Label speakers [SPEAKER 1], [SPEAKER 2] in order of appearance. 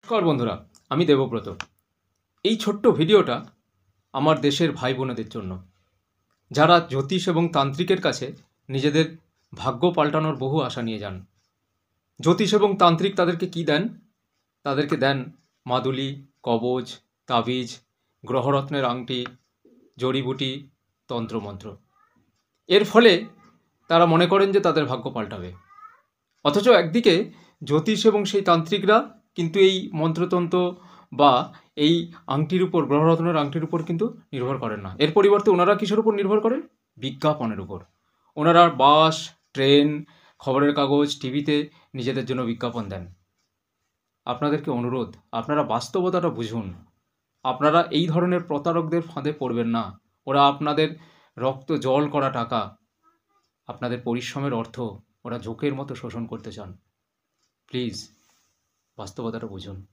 [SPEAKER 1] নমস্কার বন্ধুরা, আমি দেবব্রত। এই ছোট্ট ভিডিওটা আমার দেশের ভাই বোনেদের জন্য, যারা জ্যোতিষ এবং তান্ত্রিকের কাছে নিজেদের ভাগ্য পাল্টানোর বহু আশা নিয়ে যান। জ্যোতিষ এবং তান্ত্রিক তাদেরকে কি দেন? তাদেরকে দেন মাদুলি, কবচ, তাবিজ, গ্রহরত্নের আংটি, জড়িবুটি, তন্ত্রমন্ত্র। এর ফলে তারা মনে করেন যে তাদের ভাগ্য পাল্টাবে। অথচ একদিকে জ্যোতিষ এবং সেই তান্ত্রিকরা কিন্তু এই মন্ত্রতন্ত্র বা এই আংটির উপর, গ্রহরত্নের আংটির উপর কিন্তু নির্ভর করেন না। এর পরিবর্তে ওনারা কিসের উপর নির্ভর করেন? বিজ্ঞাপনের উপর। ওনারা বাস, ট্রেন, খবরের কাগজ, টিভিতে নিজেদের জন্য বিজ্ঞাপন দেন। আপনাদেরকে অনুরোধ, আপনারা বাস্তবতাটা বুঝুন। আপনারা এই ধরনের প্রতারকদের ফাঁদে পড়বেন না। ওরা আপনাদের রক্ত জল করা টাকা, আপনাদের পরিশ্রমের অর্থ ওরা ঝোঁকের মতো শোষণ করতে চান। প্লিজ বাস্তবতাটা বুঝুন।